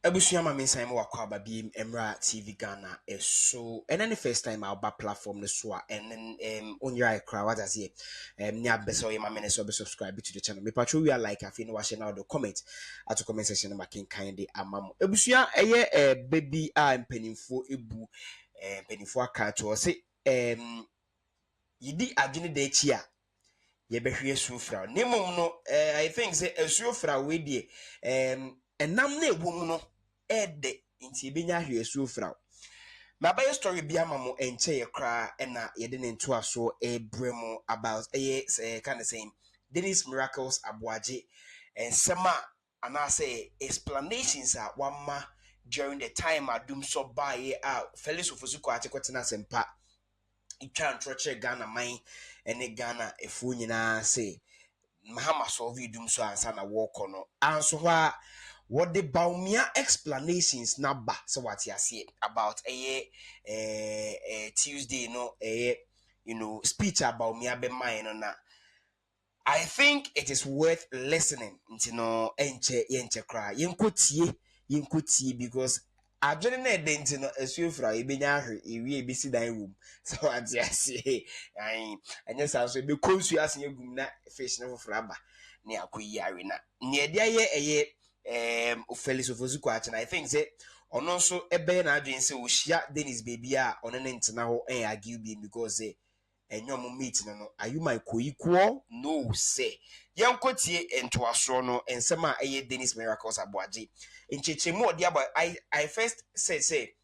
Ebusuama mensan mo wakwa babim Emra TV Ghana so and then the first time I'll back platform the so and then on your crowd what I say near best or my minutes or subscribe to the channel. Me patrol we are like I feel watching out the comment at the comment section making kindly amam. Ebusua baby pennyfo ebu pennyfo aka to say yidi adwene de chia ye behwe sufra nemum no I think say asufra we die enam na ewu mu no ede nti ebenya hwe asufra ma ba story bi amamo enche ye kra na ye de ne nto aso ebremu about kind of saying Denis miracles Aboagye and sema and I say explanations are one during the time adum so buy out fellows of Fuzuko atekotena sempa itwa ntroche Ghana man ene Ghana efu nyina say Mahama solve dum so ansa na walk on anso hwa what the Baumia explanations naba so what you see about Tuesday no you know speech about me be mine na I think it is worth listening you know enche cry yenkotie because adwene na ede nti no asuofra ebenya ahwe ewie ebisi dan room so what you see ai anya sa so be konsu asen agum na fish na fofra aba ne akoyi are na ne ede aye Felix Ofozuko achen I think say ono nso ebe na adwen say ohia Denis baby a ono ne ntena ho argue bi because say enyom meet no are you my co-equal no say yankotie entoaso no ensem a Denis miracles Aboagye nchechemu odi aba I first say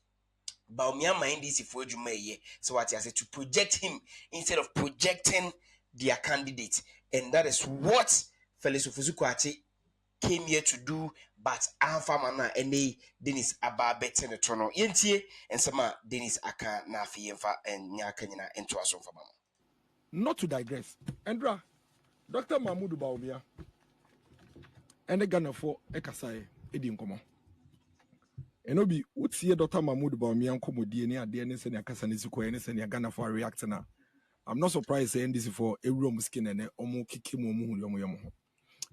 Baumia mind this for Juma so what I say to project him instead of projecting their candidate and that is what Felix Ofozuko came here to do, but Alpha Mana and Denis Aba betting the trono. Yentie and sama Denis Aka na fiemfa and Nyakanyana into us from Mama. Not to digress, Andra, Dr. Mahmoud Baumia, and the Ghana for Ekasai, Edim Komo. And Obi, would see Dr. Mahmoud Baumia and Komodi and Denis and Akasanisuko and Ghana for reacting now. I'm not surprised saying this for a room skin and Omo Kikimu Yomo.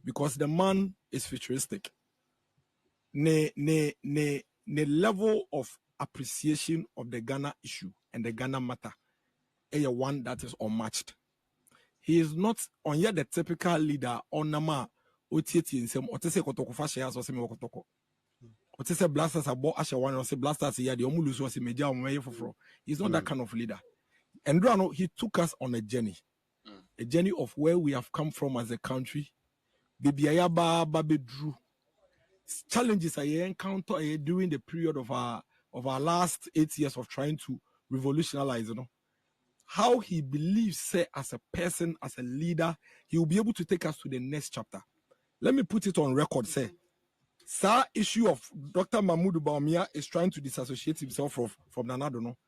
Because the man is futuristic. Ne level of appreciation of the Ghana issue and the Ghana matter is one that is unmatched. He is not on yet the typical leader on Nama Otieti in some Otese Kotoko Fashias or Semi Kotoko. Otese blasters about Ashawan or say blasters here, the Omulus was a major way for. He's not that kind of leader. And Drano, he took us on a journey of where we have come from as a country. Baby Ayaba Babe Drew. Challenges I encounter during the period of our last 8 years of trying to revolutionize, how he believes, say, as a person, as a leader, he will be able to take us to the next chapter. Let me put it on record, say, sir, issue of Dr. Mahmoud Baumia is trying to disassociate himself from Nanado, no?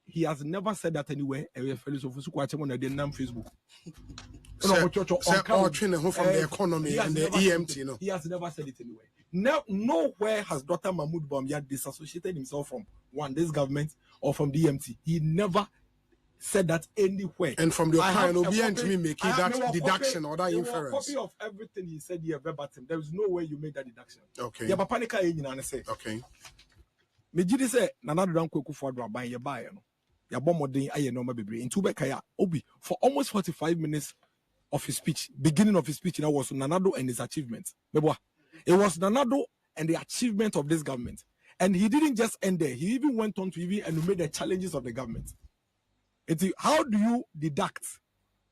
He has never said that anywhere. Facebook. From the economy and the EMT, He has never said it anywhere. Nowhere has Dr. Mahmoud Baumia disassociated himself from this government or from the EMT. He never said that anywhere. And from the kind of me making that deduction or that inference. Copy of everything he said here verbatim. There is no way you make that deduction. Okay. Yeah, but panica say. Okay. Mejidi say Nana don't kweku for buy your buy no. Ya bomodin aye no bebre. Into Bekaya Obi for almost 45 minutes of his speech. Beginning of his speech now was Nanado and his achievements. It was Nanado and the achievement of this government. And he didn't just end there. He even went on to even enumerate the challenges of the government. How do you deduct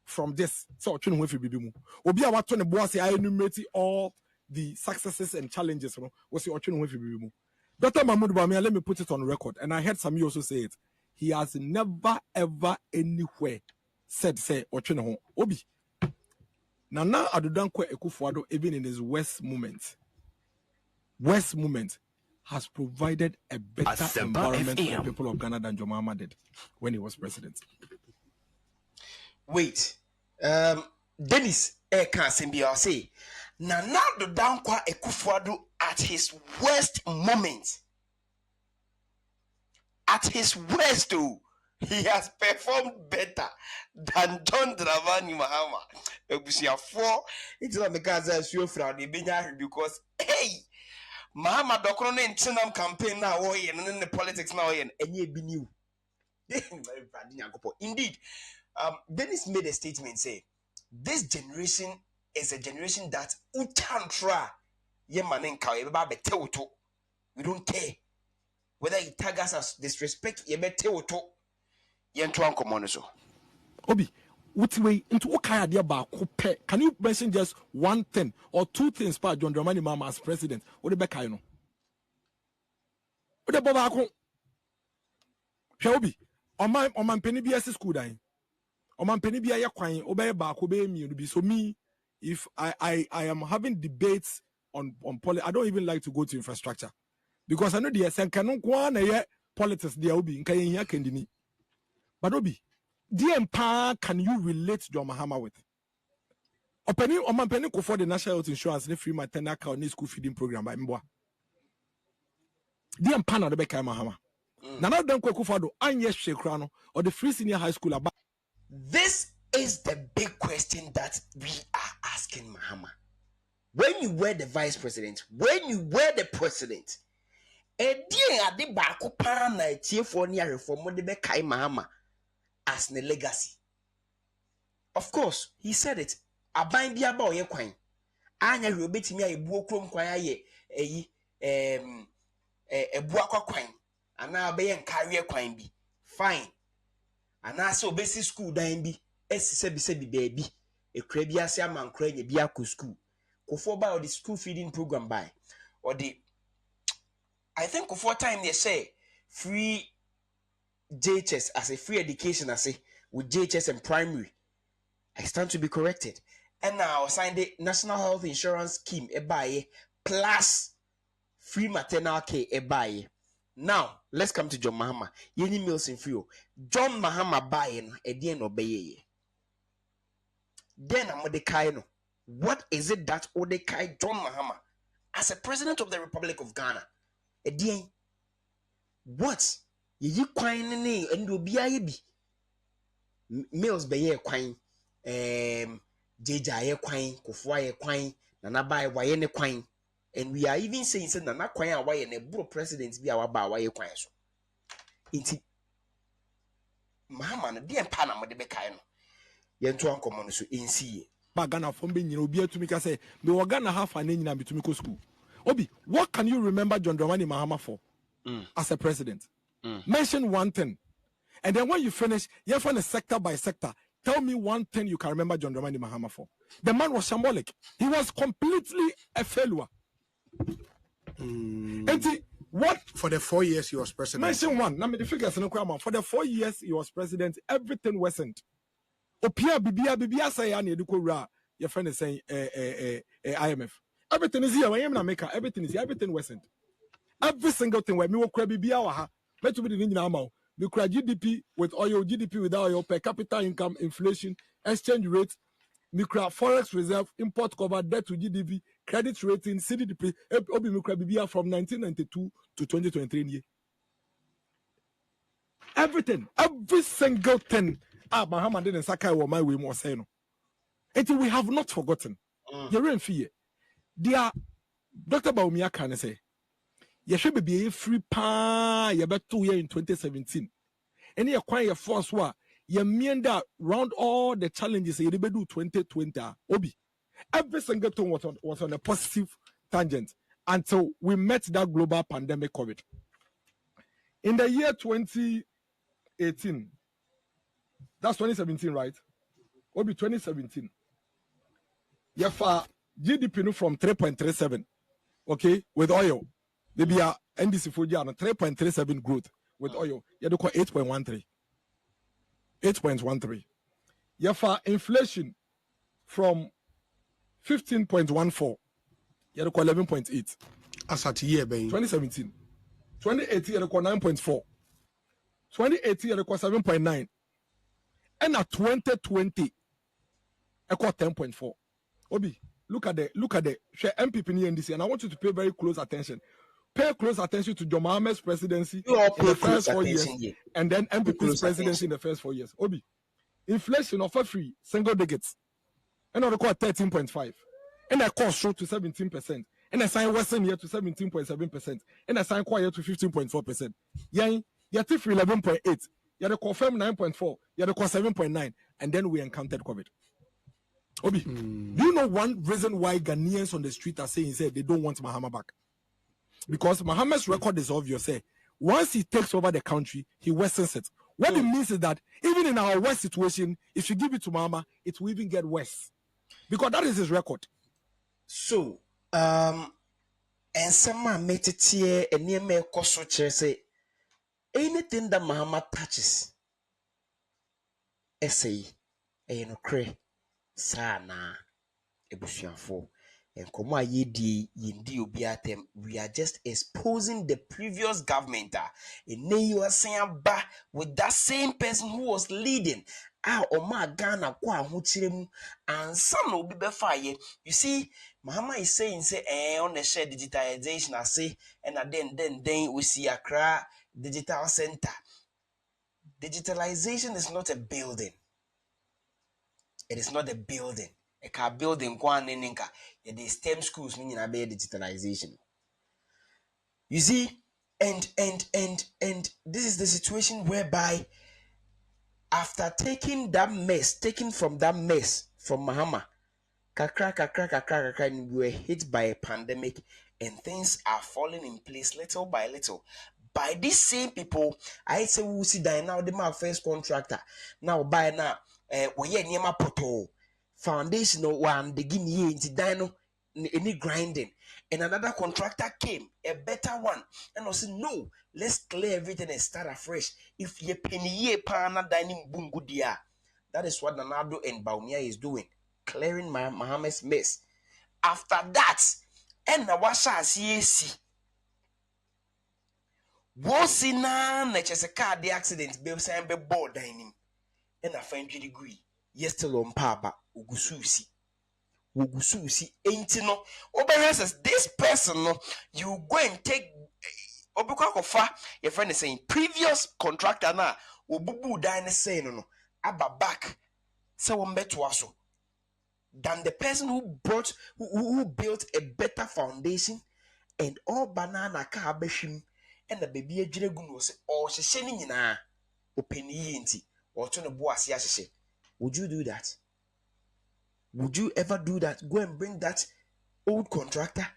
from this? So, I enumerate all the successes and challenges. Dr. Mahmoud Bamia, let me put it on record. And I heard some you also say it. He has never, ever, anywhere said, Obi. Nana Adudankwa Ekufuado, even in his worst moment, has provided a better environment for the people of Ghana than Mahama did when he was president. Wait, Denis can't say Nana Adudankwa Ekufuado at his worst moment. At his worst, too, he has performed better than John Dramani Mahama. Ebusia 4, it's not because I show from the because hey, Mahama Dokro in Chinam campaign now, and then the politics now, and ye be new. Indeed, Denis made a statement say, this generation is a generation that utantra ye manin ka ye ba bete oto. We don't care whether he tag us as disrespect ye bete oto. Ye nto ankomo so. Obi, what way into what kind of idea about coupe? Can you mention just one thing or two things about John Dramani Mahama as president? What the back I know? What the Baba? Obi, on my penny BS school dying. On my penny be a quine, obey back, obey me, be so me. If I am having debates on I don't even like to go to infrastructure because I know the SN cannot go on politics there will be in Kenya Kendini. But Obi, the can you relate John Mahama with? Opening on my penny for the national health insurance, the free maternal account school feeding program by Mboa. The empower the Becca Mahama. Nana don't go for the Anya Shekrano or the free senior high school about. This is the big question that we are asking Mahama. When you were the vice president, when you were the president, adi baako paa na etiefoɔ ne ahwɛfoɔ de bɛkae Mahama as ne legacy. Of course, he said it. Aban bi aba ɔyɛ kwan. Anya hwɛ obetumi ayɛ buo krom kwan ayɛ eyi ebu akwa kwan ana ɔbɛyɛ nkareɛ kwan bi. Fine. Ana sɛ obesi school dan bi esi sɛbi baabi. Ekura bi ase ama nkora nya bi akɔ school. Kofo ba the school feeding program by or the I think for time they say free JHS as a free education as a with JHS and primary. I stand to be corrected. And now signed the National Health Insurance Scheme a buy plus free maternal care a buy. Now let's come to John Mahama. Yeni meals in free. John Mahama buying a DN obey. Then I'm the Kaino. What is it that Odekai John Mahama as a president of the Republic of Ghana? Edian, what? Ye quine and do be a be meals be a quine, Jaja quine, Kofwa quine, Nana by Wayene quine, and we are even saying Nana quine away and a bro president be our bow way quine. So, it's Mahama, dear Panama de Becaino. Yentuan common so in see. Ghana from being you to me say me were Ghana half an engine to me school. Obi, what can you remember John Dramani Mahama for as a president? Mention one thing. And then when you finish, you find a sector by sector. Tell me one thing you can remember John Dramani Mahama for. The man was shambolic. He was completely a failure. And what For the 4 years he was president. mention one. Now me the figures no crime. For the 4 years he was president, everything wasn't. Opia bibia say ya na eduko ra your friend is saying IMF. Everything is here. When you America, everything is here. Everything wasn't. Every single thing where me wo kra bibia wa ha. Let you be the nyina ma. Me kra GDP with oil, GDP without oil, per capita income, inflation, exchange rate, me kra forex reserve, import cover, debt to GDP, credit rating, CDP. Obi me kra bibia from 1992 to 2023. Everything, every single thing. Mahama didn't Sakai or my way more say no. Until we have not forgotten. You're in fear. Dear Dr. Baumia can say, you should be a free pa you bet 2 years in 2017. And you acquire your force war. You mean that round all the challenges you do 2020. Obi. Every single thing was on a positive tangent until we met that global pandemic COVID. In the year 2018. That's 2017, right? Obi 2017. Yafa GDP no from 3.37, okay, with oil. Maybe a NDC for 3.37 growth with oil. You do 8.13. 8.13. Yafa inflation from 15.14. You do 11.8. As at year, baby. 2017. 2018, you do 9.4. 2018, you do 7.9. And at 2020, I got 10.4. Obi, look at the share MPP in NDC, and I want you to pay very close attention. Pay close attention to John Mahama's presidency in the first 4 years, and then MPP's presidency in the first 4 years. Obi, inflation of a free single digits, and I record 13.5, and I cost short to 17%, and assign Western year to 17.7%, and assign quiet to 15.4%. Yang yet for 11.8, you had confirm 9.4, you had 7.9, and then we encountered COVID. Obi, do you know one reason why Ghanaians on the street are saying they don't want Mahama back? Because Mahama's record is obvious. Once he takes over the country, he worsens it. What it means is that even in our worst situation, if you give it to Mahama, it will even get worse. Because that is his record. So, and some made it here and near me cost say anything that Mahama touches, essay, no cray, sana, ebusianfo. And come on, yindi obi atem. We are just exposing the previous government. And then you are saying ba with that same person who was leading. Oma Ghana kwa huchiremu and some will be fire. You see, Mahama is saying say on the share digitalization I say and then we see Accra Digital Center. Digitalization is not a building. It is not a building. A car building kwan ninka. The STEM schools meaning a digitalization. You see, and this is the situation whereby after taking from that mess from Mahama, kakra, and we were hit by a pandemic, and things are falling in place little by little. By these same people, I say we will see that now the my first contractor. Now by now, we near poto foundational one the guinea into dino any grinding, and another contractor came, a better one, and I said no, let's clear everything and start afresh. If ye penny ye pana dining bungudia, that is what Nanado and Baumia is doing, clearing my Mahama's mess. After that, and the washa see was in a car the accident, babe saying be board dining, and I find you degree. Yes, still on papa, ugususi. Wugususi ain't no Oberha says this person no you go and take Obuka your friend is saying previous contractor na Obubu dine saying no Abba back so better so than the person who brought who built a better foundation and all banana car beshim and the baby a jiregun was all she shining na openi inti or turn a boas yashe. Would you do that? Would you ever do that? Go and bring that old contractor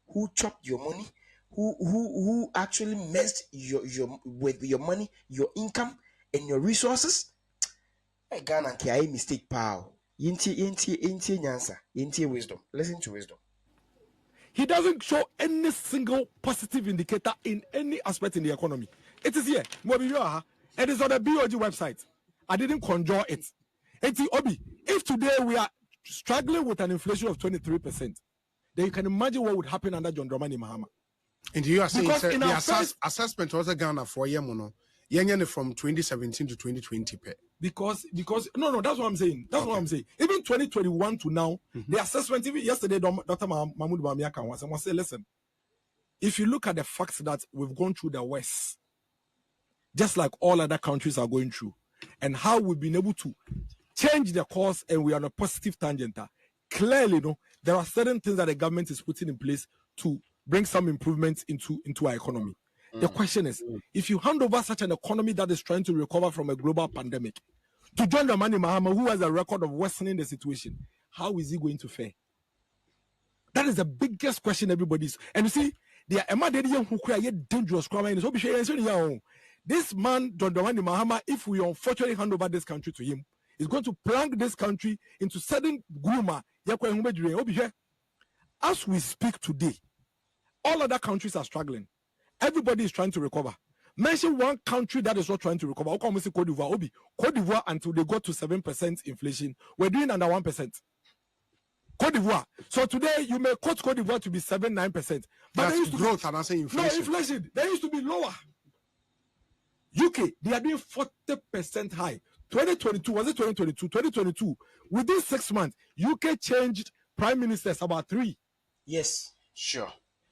who chopped your money, who actually messed your with your money, your income, and your resources? I Ghana I mistake pal. Yinti nyansa, yinti wisdom. Listen to wisdom. He doesn't show any single positive indicator in any aspect in the economy. It is here. It is on the BOG website. I didn't conjure it. Obi, if today we are struggling with an inflation of 23%, then you can imagine what would happen under John Dramani Mahama. And you are saying the assessment was a Ghana for yemono. Yenye from 2017 to 2020. Because no, that's what I'm saying. That's what I'm saying. Even 2021 to now, the assessment, even yesterday, Dr. Mahmoud Bamiaka was say, listen, if you look at the facts that we've gone through the West, just like all other countries are going through, and how we've been able to change the course and we are on a positive tangent, clearly, no, there are certain things that the government is putting in place to bring some improvements into our economy. The question is, if you hand over such an economy that is trying to recover from a global pandemic to John Dramani Mahama, who has a record of worsening the situation, how is he going to fare? That is the biggest question everybody's. And you see, they are dangerous crime. This man, John Dramani Mahama, if we unfortunately hand over this country to him, is going to plunge this country into sudden groomer. As we speak today, all other countries are struggling. Everybody is trying to recover. Mention one country that is not trying to recover. Cote d'Ivoire. Cote d'Ivoire, until they got to 7% inflation, we're doing under 1%. Cote d'Ivoire. So today you may quote Cote d'Ivoire to be 7-9%. But that's growth and I say inflation. No, inflation. They used to be lower. UK, they are doing 40% high. 2022, was it 2022? 2022. Within 6 months, UK changed prime ministers about 3. Yes, sure.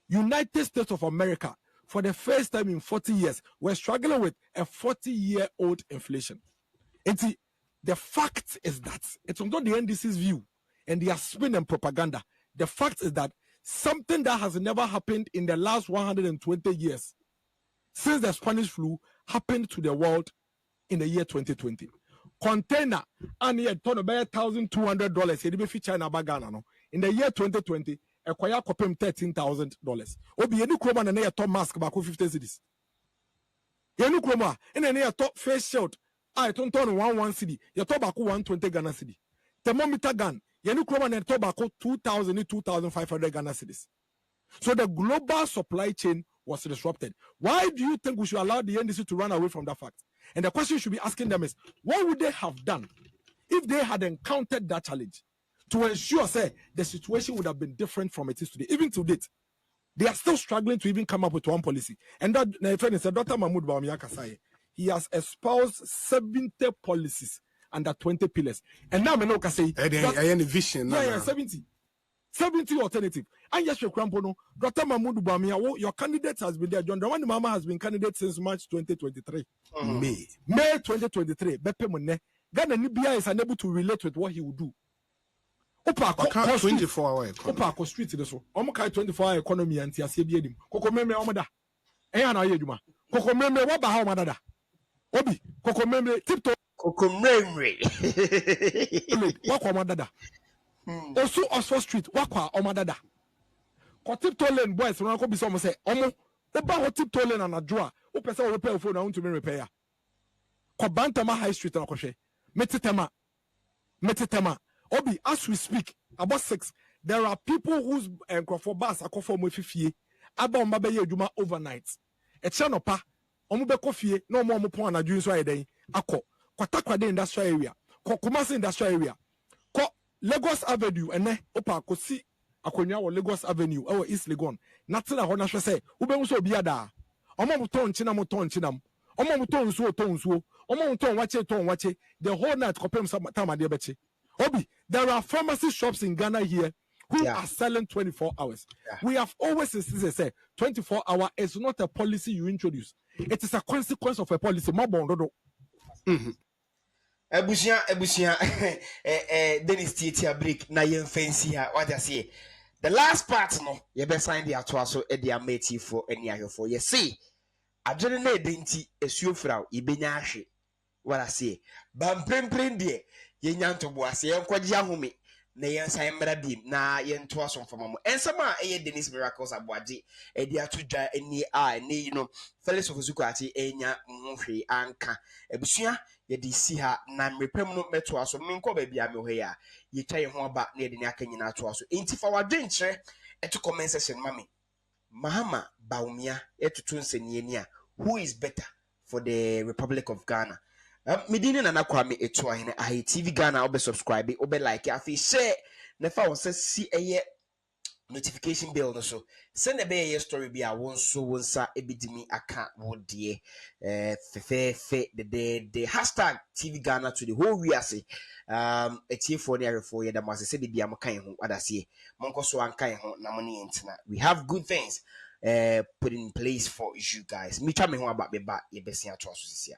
United States of America, for the first time in 40 years, we're struggling with a 40-year-old inflation. And see, the fact is that it's not the NDC's view and their spin and propaganda. The fact is that something that has never happened in the last 120 years since the Spanish flu happened to the world in the year 2020. Container and yet ton about $1,200. It be feature in Abagana no. In the year 2020, a kwaya kopem $13,000. Obi yenu kroma na top mask back 50 cities. Yenu kroma in a top face shield. I ton 1 city. Your top 120 Ghana city. Thermometer gun. Yenu kroma na top 2,000 2,500 Ghana cities. So the global supply chain was disrupted. Why do you think we should allow the NDC to run away from that fact? And the question you should be asking them is, what would they have done if they had encountered that challenge to ensure, say, the situation would have been different from it is today? Even to date, they are still struggling to even come up with one policy. And that, my friend, is Dr. Mahmoud Bawumia Kasai. He has espoused 70 policies under 20 pillars. And now, I know Kasai. I have a vision. Yeah, 70 alternative. And yes, Krampono, Dr. Mahmoud Bawumia, your candidate has been there. John Dramani Mahama has been candidate since March 2023. May 2023. Bepe Mone. Ghana Nibia is unable to relate with what he would do. Opa 24-hour economy. Opa street this one. Omukai 24-hour economy and Tiasia Biedim. Koko Memre Omada. Eyana Yeduma. Koko Memre Waba Hamadada. Obi, Koko Memre Tipto. Koko Memre. Wako Omadada. Osu Oxford Street, Wakwa Omadada. Ko Tipto Lane boys, when I go be someone say, Omo, Oba ho Tipto Lane and a drawer. Opa say repair phone, I want to be repair. Ko Bantama High Street and Koshe. Metitema. Obi, as we speak, about 6, there are people whose for bus are for more 50 about Mabeye Juma overnight. A chanopa, Omube Coffee, no more Mupon, a Jews right day. Ako, Kotakwa industrial area, Kumasi industrial area, Ko Lagos Avenue, and Opa Kosi, Akonya or Lagos Avenue, or East Legon. Nothing I want to say, Ubemuso Biada, Omomuton Chinam, Omomuton so, Omomuton watch the whole night, Copem Samatama Diabechi. Obi, there are pharmacy shops in Ghana here who are selling 24 hours. Yeah. We have always said 24 hours is not a policy you introduce. It is a consequence of a policy. Ebusia, Denis Titia break na yen fancy ha. What I say? The last part no, you be sign the atwaso e dia mate for any ahofo. You see, adwene na edenti esuofra ibenya ahwe. What I say? Bam prem de ye nyanto boase ye nkwaji ahome na ye nsan mra bim na ye nto aso mfama ensama eye Denis Miracles Aboagye e dia to dwa eni a ne Felix Ofosuku ati enya nhwe anka ebusua ye di si ha na mrepem no meto aso menko ba bia me ho ya ye twa ye ho aba na ye de ne aka nyina to aso enti fa wadwenkyere eto comment section mami Mahama Bawumia etutu nseni eni a who is better for the Republic of Ghana. Medini na nakwame eto ahene ahi TV Ghana obe subscribe obe like afi share na fa won see eye notification bell no so send a be story bi a won so won sa ebidimi aka wo de fe the hashtag TV Ghana to the whole we ase etie for the arefo ye da ma se de bia mo kan ho adase monko so an kan ho na mo ne entina we have good things put in place for you guys me twa me ho about be ba ye besia to so sisia